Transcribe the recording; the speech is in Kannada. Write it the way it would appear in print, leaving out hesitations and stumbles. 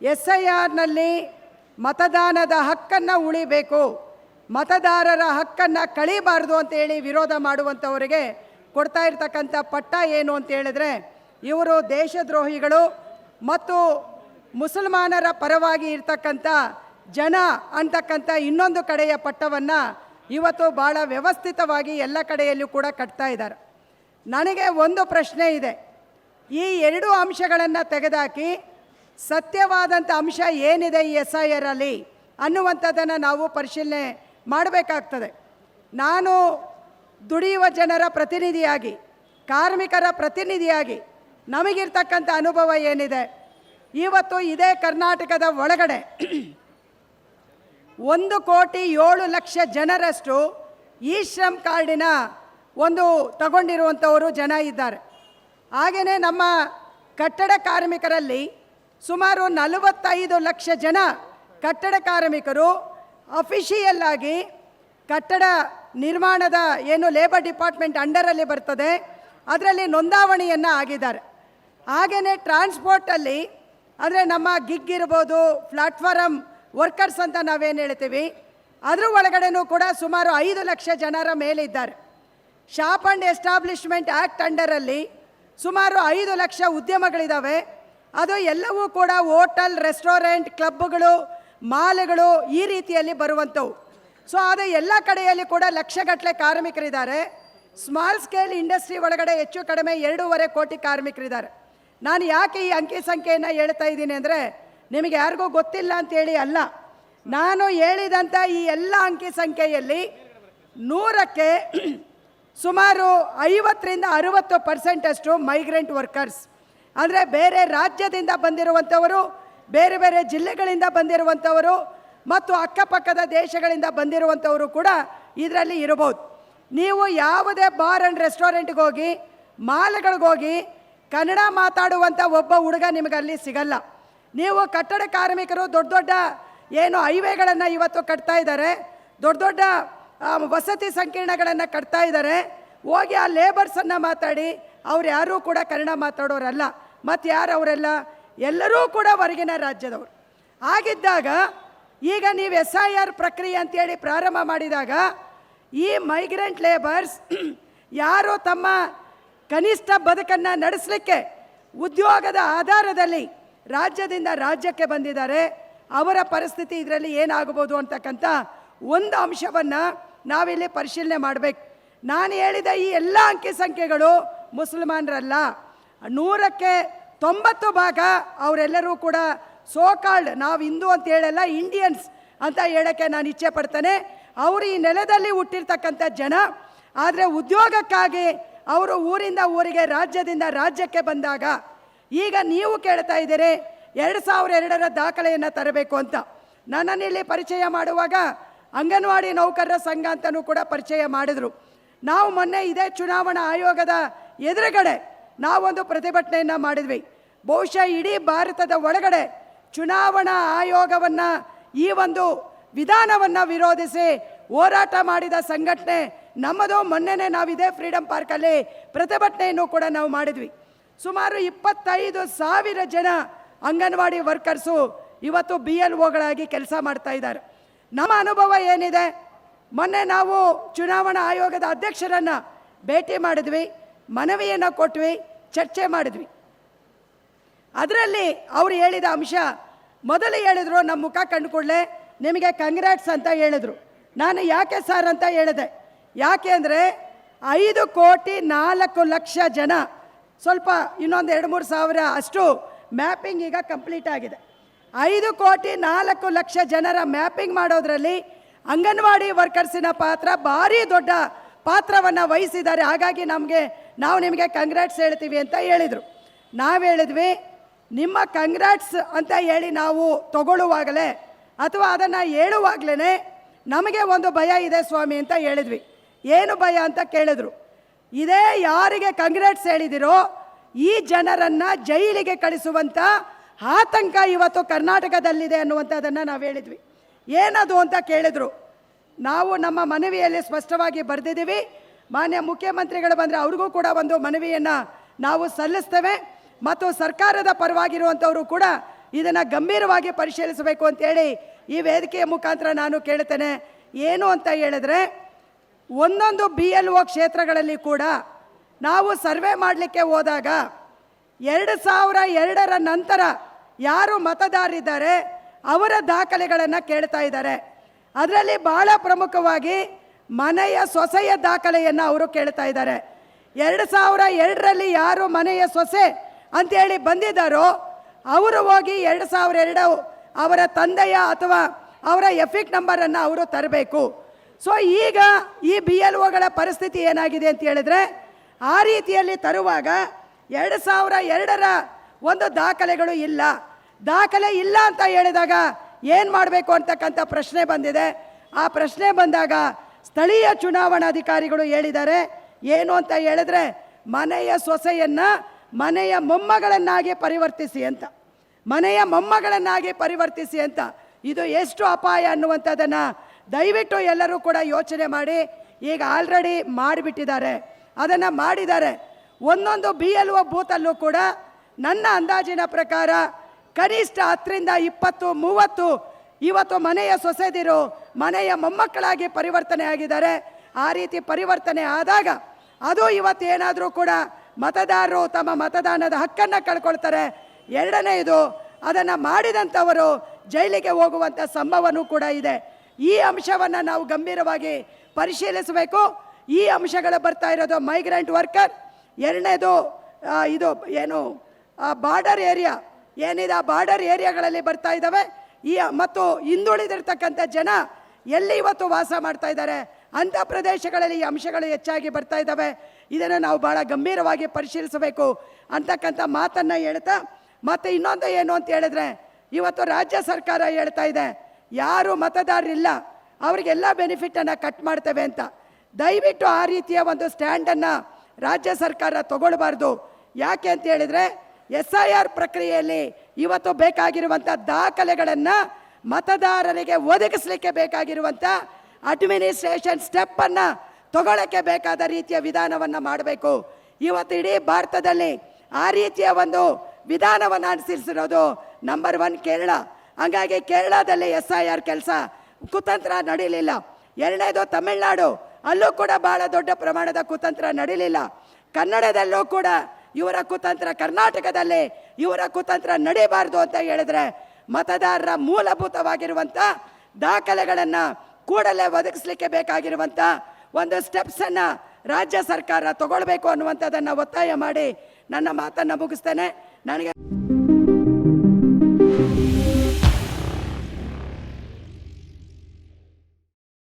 SIRನಲ್ಲಿ ಮತದಾನದ ಹಕ್ಕನ್ನು ಉಳಿಬೇಕು, ಮತದಾರರ ಹಕ್ಕನ್ನು ಕಳಿಬಾರ್ದು ಅಂತೇಳಿ ವಿರೋಧ ಮಾಡುವಂಥವರಿಗೆ ಕೊಡ್ತಾ ಇರ್ತಕ್ಕಂಥ ಪಟ್ಟ ಏನು ಅಂತ ಹೇಳಿದ್ರೆ, ಇವರು ದೇಶದ್ರೋಹಿಗಳು ಮತ್ತು ಮುಸಲ್ಮಾನರ ಪರವಾಗಿ ಇರ್ತಕ್ಕಂಥ ಜನ ಅಂತಕ್ಕಂಥ ಇನ್ನೊಂದು ಕಡೆಯ ಪಟ್ಟವನ್ನು ಇವತ್ತು ಭಾಳ ವ್ಯವಸ್ಥಿತವಾಗಿ ಎಲ್ಲ ಕಡೆಯಲ್ಲೂ ಕೂಡ ಕಟ್ತಾ ಇದ್ದಾರೆ. ನನಗೆ ಒಂದು ಪ್ರಶ್ನೆ ಇದೆ, ಈ ಎರಡು ಅಂಶಗಳನ್ನು ತೆಗೆದಾಕಿ ಸತ್ಯವಾದಂಥ ಅಂಶ ಏನಿದೆ ಈ SIR ಅಲ್ಲಿ ಅನ್ನುವಂಥದ್ದನ್ನು ನಾವು ಪರಿಶೀಲನೆ ಮಾಡಬೇಕಾಗ್ತದೆ. ನಾನು ದುಡಿಯುವ ಜನರ ಪ್ರತಿನಿಧಿಯಾಗಿ, ಕಾರ್ಮಿಕರ ಪ್ರತಿನಿಧಿಯಾಗಿ ನಮಗಿರ್ತಕ್ಕಂಥ ಅನುಭವ ಏನಿದೆ, ಇವತ್ತು ಇದೇ ಕರ್ನಾಟಕದ ಒಳಗಡೆ 1,07,00,000 ಜನರಷ್ಟು ಈ ಶ್ರಮ್ ಕಾರ್ಡಿನ ಒಂದು ತಗೊಂಡಿರುವಂಥವರು ಜನ ಇದ್ದಾರೆ. ಹಾಗೆಯೇ ನಮ್ಮ ಕಟ್ಟಡ ಕಾರ್ಮಿಕರಲ್ಲಿ ಸುಮಾರು 45 ಲಕ್ಷ ಜನ ಕಟ್ಟಡ ಕಾರ್ಮಿಕರು ಅಫಿಷಿಯಲ್ ಆಗಿ ಕಟ್ಟಡ ನಿರ್ಮಾಣದ ಏನು ಲೇಬರ್ ಡಿಪಾರ್ಟ್ಮೆಂಟ್ ಅಂಡರಲ್ಲಿ ಬರ್ತದೆ ಅದರಲ್ಲಿ ನೋಂದಾವಣಿಯನ್ನು ಆಗಿದ್ದಾರೆ. ಹಾಗೆಯೇ ಟ್ರಾನ್ಸ್ಪೋರ್ಟಲ್ಲಿ ಅಂದರೆ ನಮ್ಮ ಗಿಗ್ ಇರ್ಬೋದು, ಪ್ಲಾಟ್ಫಾರಮ್ ವರ್ಕರ್ಸ್ ಅಂತ ನಾವೇನು ಹೇಳ್ತೀವಿ, ಅದ್ರ ಒಳಗಡೆನೂ ಕೂಡ ಸುಮಾರು 5 ಲಕ್ಷ ಜನರ ಮೇಲಿದ್ದಾರೆ. ಶಾಪ್ ಆ್ಯಂಡ್ ಎಸ್ಟಾಬ್ಲಿಷ್ಮೆಂಟ್ ಆ್ಯಕ್ಟ್ ಅಂಡರಲ್ಲಿ ಸುಮಾರು 5 ಲಕ್ಷ ಉದ್ಯಮಗಳಿದ್ದಾವೆ. ಅದು ಎಲ್ಲವೂ ಕೂಡ ಹೋಟೆಲ್, ರೆಸ್ಟೋರೆಂಟ್, ಕ್ಲಬ್ಗಳು, ಮಾಲ್ಗಳು ಈ ರೀತಿಯಲ್ಲಿ ಬರುವಂಥವು. ಸೊ ಅದು ಎಲ್ಲ ಕಡೆಯಲ್ಲಿ ಕೂಡ ಲಕ್ಷಗಟ್ಟಲೆ ಕಾರ್ಮಿಕರಿದ್ದಾರೆ. ಸ್ಮಾಲ್ ಸ್ಕೇಲ್ ಇಂಡಸ್ಟ್ರಿ ಒಳಗಡೆ ಹೆಚ್ಚು ಕಡಿಮೆ 2.5 ಕೋಟಿ ಕಾರ್ಮಿಕರಿದ್ದಾರೆ. ನಾನು ಯಾಕೆ ಈ ಅಂಕಿ ಸಂಖ್ಯೆಯನ್ನು ಹೇಳ್ತಾ ಇದ್ದೀನಿ ಅಂದರೆ, ನಿಮಗೆ ಯಾರಿಗೂ ಗೊತ್ತಿಲ್ಲ ಅಂತೇಳಿ ಅಲ್ಲ, ನಾನು ಹೇಳಿದಂಥ ಈ ಎಲ್ಲ ಅಂಕಿ ಸಂಖ್ಯೆಯಲ್ಲಿ 100ಕ್ಕೆ ಸುಮಾರು 50ರಿಂದ 60% ಅಷ್ಟು ಮೈಗ್ರೆಂಟ್ ವರ್ಕರ್ಸ್, ಅಂದರೆ ಬೇರೆ ರಾಜ್ಯದಿಂದ ಬಂದಿರುವಂಥವರು, ಬೇರೆ ಬೇರೆ ಜಿಲ್ಲೆಗಳಿಂದ ಬಂದಿರುವಂಥವರು ಮತ್ತು ಅಕ್ಕಪಕ್ಕದ ದೇಶಗಳಿಂದ ಬಂದಿರುವಂಥವರು ಕೂಡ ಇದರಲ್ಲಿ ಇರಬಹುದು. ನೀವು ಯಾವುದೇ ಬಾರ್ ಆ್ಯಂಡ್ ರೆಸ್ಟೋರೆಂಟ್ಗೆ ಹೋಗಿ, ಮಾಲ್ಗಳಿಗೋಗಿ ಕನ್ನಡ ಮಾತಾಡುವಂಥ ಒಬ್ಬ ಹುಡುಗ ನಿಮಗೆ ಅಲ್ಲಿ ಸಿಗಲ್ಲ. ನೀವು ಕಟ್ಟಡ ಕಾರ್ಮಿಕರು ದೊಡ್ಡ ದೊಡ್ಡ ಏನು ಹೈವೇಗಳನ್ನು ಇವತ್ತು ಕಟ್ತಾ ಇದ್ದಾರೆ, ದೊಡ್ಡ ದೊಡ್ಡ ವಸತಿ ಸಂಕೀರ್ಣಗಳನ್ನು ಕಟ್ತಾ ಇದ್ದಾರೆ, ಹೋಗಿ ಆ ಲೇಬರ್ಸನ್ನು ಮಾತಾಡಿ, ಅವ್ರು ಯಾರೂ ಕೂಡ ಕನ್ನಡ ಮಾತಾಡೋರಲ್ಲ. ಮತ್ತು ಯಾರು ಅವರೆಲ್ಲ? ಎಲ್ಲರೂ ಕೂಡ ಹೊರಗಿನ ರಾಜ್ಯದವರು. ಆಗಿದ್ದಾಗ ಈಗ ನೀವು SIR ಪ್ರಕ್ರಿಯೆ ಅಂತೇಳಿ ಪ್ರಾರಂಭ ಮಾಡಿದಾಗ ಈ ಮೈಗ್ರೆಂಟ್ ಲೇಬರ್ಸ್ ಯಾರು ತಮ್ಮ ಕನಿಷ್ಠ ಬದುಕನ್ನು ನಡೆಸಲಿಕ್ಕೆ ಉದ್ಯೋಗದ ಆಧಾರದಲ್ಲಿ ರಾಜ್ಯದಿಂದ ರಾಜ್ಯಕ್ಕೆ ಬಂದಿದ್ದಾರೆ, ಅವರ ಪರಿಸ್ಥಿತಿ ಇದರಲ್ಲಿ ಏನಾಗಬಹುದು ಅಂತಕ್ಕಂಥ ಒಂದು ಅಂಶವನ್ನು ನಾವಿಲ್ಲಿ ಪರಿಶೀಲನೆ ಮಾಡಬೇಕು. ನಾನು ಹೇಳಿದ ಈ ಎಲ್ಲ ಅಂಕಿ ಸಂಖ್ಯೆಗಳು ಮುಸಲ್ಮಾನರಲ್ಲ. 100ಕ್ಕೆ 90 ಭಾಗ ಅವರೆಲ್ಲರೂ ಕೂಡ ಸೋಕಾಲ್ಡ್, ನಾವು ಹಿಂದೂ ಅಂತ ಹೇಳಲ್ಲ, ಇಂಡಿಯನ್ಸ್ ಅಂತ ಹೇಳೋಕ್ಕೆ ನಾನು ಇಚ್ಛೆ ಪಡ್ತೇನೆ. ಅವರು ಈ ನೆಲದಲ್ಲಿ ಹುಟ್ಟಿರ್ತಕ್ಕಂಥ ಜನ. ಆದರೆ ಉದ್ಯೋಗಕ್ಕಾಗಿ ಅವರು ಊರಿಂದ ಊರಿಗೆ, ರಾಜ್ಯದಿಂದ ರಾಜ್ಯಕ್ಕೆ ಬಂದಾಗ ಈಗ ನೀವು ಕೇಳ್ತಾ ಇದ್ದೀರಿ 2002ರ ದಾಖಲೆಯನ್ನು ತರಬೇಕು ಅಂತ. ನನ್ನನ್ನು ಇಲ್ಲಿ ಪರಿಚಯ ಮಾಡುವಾಗ ಅಂಗನವಾಡಿ ನೌಕರರ ಸಂಘ ಅಂತಲೂ ಕೂಡ ಪರಿಚಯ ಮಾಡಿದರು. ನಾವು ಮೊನ್ನೆ ಇದೇ ಚುನಾವಣಾ ಆಯೋಗದ ಎದುರುಗಡೆ ನಾವೊಂದು ಪ್ರತಿಭಟನೆಯನ್ನು ಮಾಡಿದ್ವಿ. ಬಹುಶಃ ಇಡೀ ಭಾರತದ ಒಳಗಡೆ ಚುನಾವಣಾ ಆಯೋಗವನ್ನು, ಈ ಒಂದು ವಿಧಾನವನ್ನು ವಿರೋಧಿಸಿ ಹೋರಾಟ ಮಾಡಿದ ಸಂಘಟನೆ ನಮ್ಮದು. ಮೊನ್ನೆನೇ ನಾವು ಇದೇ ಫ್ರೀಡಮ್ ಪಾರ್ಕಲ್ಲಿ ಪ್ರತಿಭಟನೆಯನ್ನು ಕೂಡ ನಾವು ಮಾಡಿದ್ವಿ. ಸುಮಾರು 25,000 ಜನ ಅಂಗನವಾಡಿ ವರ್ಕರ್ಸು ಇವತ್ತು BLOಗಳಾಗಿ ಕೆಲಸ ಮಾಡ್ತಾ ಇದ್ದಾರೆ. ನಮ್ಮ ಅನುಭವ ಏನಿದೆ, ಮೊನ್ನೆ ನಾವು ಚುನಾವಣಾ ಆಯೋಗದ ಅಧ್ಯಕ್ಷರನ್ನು ಭೇಟಿ ಮಾಡಿದ್ವಿ, ಮನವಿಯನ್ನು ಕೊಟ್ವಿ, ಚರ್ಚೆ ಮಾಡಿದ್ವಿ. ಅದರಲ್ಲಿ ಅವರು ಹೇಳಿದ ಅಂಶ, ಮೊದಲು ಹೇಳಿದ್ರು ನಮ್ಮ ಮುಖ ಕಂಡುಕೊಳ್ಳೆ ನಿಮಗೆ ಕಂಗ್ರಾಟ್ಸ್ ಅಂತ ಹೇಳಿದ್ರು. ನಾನು ಯಾಕೆ ಸರ್ ಅಂತ ಹೇಳಿದೆ, ಯಾಕೆ ಅಂದರೆ 5,04,00,000 ಜನ, ಸ್ವಲ್ಪ ಇನ್ನೊಂದು 2-3 ಸಾವಿರ ಅಷ್ಟು ಮ್ಯಾಪಿಂಗ್ ಈಗ ಕಂಪ್ಲೀಟ್ ಆಗಿದೆ. 5,04,00,000 ಜನರ ಮ್ಯಾಪಿಂಗ್ ಮಾಡೋದ್ರಲ್ಲಿ ಅಂಗನವಾಡಿ ವರ್ಕರ್ಸಿನ ಪಾತ್ರ ಭಾರಿ ದೊಡ್ಡ ಪಾತ್ರವನ್ನು ವಹಿಸಿದ್ದಾರೆ. ಹಾಗಾಗಿ ನಾವು ನಿಮಗೆ ಕಂಗ್ರಾಟ್ಸ್ ಹೇಳ್ತೀವಿ ಅಂತ ಹೇಳಿದರು. ನಾವು ಹೇಳಿದ್ವಿ, ನಿಮ್ಮ ಕಂಗ್ರಾಟ್ಸ್ ಅಂತ ಹೇಳಿ ನಾವು ತಗೊಳ್ಳುವಾಗಲೇ ಅಥವಾ ಅದನ್ನು ಹೇಳುವಾಗಲೇ ನಮಗೆ ಒಂದು ಭಯ ಇದೆ ಸ್ವಾಮಿ ಅಂತ ಹೇಳಿದ್ವಿ. ಏನು ಭಯ ಅಂತ ಕೇಳಿದ್ರು. ಇದೇ ಯಾರಿಗೆ ಕಂಗ್ರಾಟ್ಸ್ ಹೇಳಿದಿರೋ ಈ ಜನರನ್ನು ಜೈಲಿಗೆ ಕಳಿಸುವಂಥ ಆತಂಕ ಇವತ್ತು ಕರ್ನಾಟಕದಲ್ಲಿದೆ ಅನ್ನುವಂಥದ್ದನ್ನು ನಾವು ಹೇಳಿದ್ವಿ. ಏನದು ಅಂತ ಕೇಳಿದರು. ನಾವು ನಮ್ಮ ಮನವಿಯಲ್ಲಿ ಸ್ಪಷ್ಟವಾಗಿ ಬರೆದಿದ್ದೀವಿ. ಮಾನ್ಯ ಮುಖ್ಯಮಂತ್ರಿಗಳು ಬಂದರೆ ಅವ್ರಿಗೂ ಕೂಡ ಒಂದು ಮನವಿಯನ್ನು ನಾವು ಸಲ್ಲಿಸ್ತೇವೆ. ಮತ್ತು ಸರ್ಕಾರದ ಪರವಾಗಿರುವಂಥವರು ಕೂಡ ಇದನ್ನು ಗಂಭೀರವಾಗಿ ಪರಿಶೀಲಿಸಬೇಕು ಅಂತೇಳಿ ಈ ವೇದಿಕೆಯ ಮುಖಾಂತರ ನಾನು ಕೇಳ್ತೇನೆ. ಏನು ಅಂತ ಹೇಳಿದ್ರೆ, ಒಂದೊಂದು BLO ಕ್ಷೇತ್ರಗಳಲ್ಲಿ ಕೂಡ ನಾವು ಸರ್ವೆ ಮಾಡಲಿಕ್ಕೆ ಹೋದಾಗ 2002ರ ನಂತರ ಯಾರು ಮತದಾರರಿದ್ದಾರೆ ಅವರ ದಾಖಲೆಗಳನ್ನು ಕೇಳ್ತಾ ಇದ್ದಾರೆ. ಅದರಲ್ಲಿ ಭಾಳ ಪ್ರಮುಖವಾಗಿ ಮನೆಯ ಸೊಸೆಯ ದಾಖಲೆಯನ್ನು ಅವರು ಕೇಳ್ತಾ ಇದ್ದಾರೆ. 2002ರಲ್ಲಿ ಯಾರು ಮನೆಯ ಸೊಸೆ ಅಂತೇಳಿ ಬಂದಿದ್ದಾರೋ ಅವರು ಹೋಗಿ 2002 ಅವರ ತಂದೆಯ ಅಥವಾ ಅವರ ಎಫಿಕ್ ನಂಬರನ್ನು ಅವರು ತರಬೇಕು. ಸೊ ಈಗ ಈ BLOಗಳ ಪರಿಸ್ಥಿತಿ ಏನಾಗಿದೆ ಅಂತ ಹೇಳಿದ್ರೆ, ಆ ರೀತಿಯಲ್ಲಿ ತರುವಾಗ 2002ರ ಒಂದು ದಾಖಲೆಗಳು ಇಲ್ಲ. ದಾಖಲೆ ಇಲ್ಲ ಅಂತ ಹೇಳಿದಾಗ ಏನು ಮಾಡಬೇಕು ಅಂತಕ್ಕಂಥ ಪ್ರಶ್ನೆ ಬಂದಿದೆ. ಆ ಪ್ರಶ್ನೆ ಬಂದಾಗ ಸ್ಥಳೀಯ ಚುನಾವಣಾಧಿಕಾರಿಗಳು ಹೇಳಿದ್ದಾರೆ ಏನು ಅಂತ ಹೇಳಿದ್ರೆ, ಮನೆಯ ಸೊಸೆಯನ್ನು ಮನೆಯ ಮೊಮ್ಮಗಳನ್ನಾಗಿ ಪರಿವರ್ತಿಸಿ ಅಂತ, ಮನೆಯ ಮೊಮ್ಮಗಳನ್ನಾಗಿ ಪರಿವರ್ತಿಸಿ ಅಂತ. ಇದು ಎಷ್ಟು ಅಪಾಯ ಅನ್ನುವಂಥದ್ದನ್ನು ದಯವಿಟ್ಟು ಎಲ್ಲರೂ ಕೂಡ ಯೋಚನೆ ಮಾಡಿ. ಈಗ ಆಲ್ರೆಡಿ ಮಾಡಿಬಿಟ್ಟಿದ್ದಾರೆ, ಅದನ್ನು ಮಾಡಿದ್ದಾರೆ. ಒಂದೊಂದು BLO ಬೂತಲ್ಲೂ ಕೂಡ ನನ್ನ ಅಂದಾಜಿನ ಪ್ರಕಾರ ಕನಿಷ್ಠ 10ರಿಂದ 20, 30 ಇವತ್ತು ಮನೆಯ ಸೊಸೆದಿರು ಮನೆಯ ಮೊಮ್ಮಕ್ಕಳಾಗಿ ಪರಿವರ್ತನೆ ಆಗಿದ್ದಾರೆ. ಆ ರೀತಿ ಪರಿವರ್ತನೆ ಆದಾಗ ಅದು ಇವತ್ತೇನಾದರೂ ಕೂಡ ಮತದಾರರು ತಮ್ಮ ಮತದಾನದ ಹಕ್ಕನ್ನು ಕಳ್ಕೊಳ್ತಾರೆ. ಎರಡನೆಯದು, ಅದನ್ನು ಮಾಡಿದಂಥವರು ಜೈಲಿಗೆ ಹೋಗುವಂಥ ಸಂಭವನೂ ಕೂಡ ಇದೆ. ಈ ಅಂಶವನ್ನು ನಾವು ಗಂಭೀರವಾಗಿ ಪರಿಶೀಲಿಸಬೇಕು. ಈ ಅಂಶಗಳು ಬರ್ತಾ ಇರೋದು ಮೈಗ್ರೆಂಟ್ ವರ್ಕರ್. ಎರಡನೇದು ಇದು ಏನು ಬಾರ್ಡರ್ ಏರಿಯಾ ಏನಿದೆ, ಆ ಬಾರ್ಡರ್ ಏರಿಯಾಗಳಲ್ಲಿ ಬರ್ತಾ ಇದ್ದಾವೆ. ಮತ್ತು ಹಿಂದುಳಿದಿರ್ತಕ್ಕಂಥ ಜನ ಎಲ್ಲಿ ಇವತ್ತು ವಾಸ ಮಾಡ್ತಾ ಇದ್ದಾರೆ ಅಂಥ ಪ್ರದೇಶಗಳಲ್ಲಿ ಈ ಅಂಶಗಳು ಹೆಚ್ಚಾಗಿ ಬರ್ತಾ ಇದ್ದಾವೆ. ಇದನ್ನು ನಾವು ಭಾಳ ಗಂಭೀರವಾಗಿ ಪರಿಶೀಲಿಸಬೇಕು ಅಂತಕ್ಕಂಥ ಮಾತನ್ನು ಹೇಳ್ತಾ, ಮತ್ತು ಇನ್ನೊಂದು ಏನು ಅಂತ ಹೇಳಿದ್ರೆ, ಇವತ್ತು ರಾಜ್ಯ ಸರ್ಕಾರ ಹೇಳ್ತಾ ಇದೆ ಯಾರು ಮತದಾರರಿಲ್ಲ ಅವರಿಗೆಲ್ಲ ಬೆನಿಫಿಟನ್ನು ಕಟ್ ಮಾಡ್ತೇವೆ ಅಂತ. ದಯವಿಟ್ಟು ಆ ರೀತಿಯ ಒಂದು ಸ್ಟ್ಯಾಂಡನ್ನು ರಾಜ್ಯ ಸರ್ಕಾರ ತಗೊಳ್ಬಾರ್ದು. ಯಾಕೆ ಅಂತ ಹೇಳಿದರೆ, SIR ಪ್ರಕ್ರಿಯೆಯಲ್ಲಿ ಇವತ್ತು ಬೇಕಾಗಿರುವಂಥ ದಾಖಲೆಗಳನ್ನು ಮತದಾರರಿಗೆ ಒದಗಿಸಲಿಕ್ಕೆ ಬೇಕಾಗಿರುವಂಥ ಅಡ್ಮಿನಿಸ್ಟ್ರೇಷನ್ ಸ್ಟೆಪ್ಪನ್ನು ತಗೊಳ್ಳೋಕ್ಕೆ ಬೇಕಾದ ರೀತಿಯ ವಿಧಾನವನ್ನು ಮಾಡಬೇಕು. ಇವತ್ತು ಇಡೀ ಭಾರತದಲ್ಲಿ ಆ ರೀತಿಯ ಒಂದು ವಿಧಾನವನ್ನು ಅನುಸರಿಸಿರೋದು ನಂಬರ್ 1 ಕೇರಳ. ಹಾಗಾಗಿ ಕೇರಳದಲ್ಲಿ SIR ಕೆಲಸ ಕುತಂತ್ರ ನಡೀಲಿಲ್ಲ. ಎರಡನೇದು ತಮಿಳುನಾಡು, ಅಲ್ಲೂ ಕೂಡ ಭಾಳ ದೊಡ್ಡ ಪ್ರಮಾಣದ ಕುತಂತ್ರ ನಡೀಲಿಲ್ಲ. ಕನ್ನಡದಲ್ಲೂ ಕೂಡ ಇವರ ಕುತಂತ್ರ, ಕರ್ನಾಟಕದಲ್ಲಿ ಇವರ ಕುತಂತ್ರ ನಡೀಬಾರ್ದು ಅಂತ ಹೇಳಿದ್ರೆ ಮತದಾರರ ಮೂಲಭೂತವಾಗಿರುವಂಥ ದಾಖಲೆಗಳನ್ನು ಕೂಡಲೇ ಒದಗಿಸಲಿಕ್ಕೆ ಬೇಕಾಗಿರುವಂಥ ಒಂದು ಸ್ಟೆಪ್ಸನ್ನು ರಾಜ್ಯ ಸರ್ಕಾರ ತಗೊಳ್ಬೇಕು ಅನ್ನುವಂಥದ್ದನ್ನು ಒತ್ತಾಯ ಮಾಡಿ ನನ್ನ ಮಾತನ್ನು ಮುಗಿಸ್ತೇನೆ. ನನಗೆ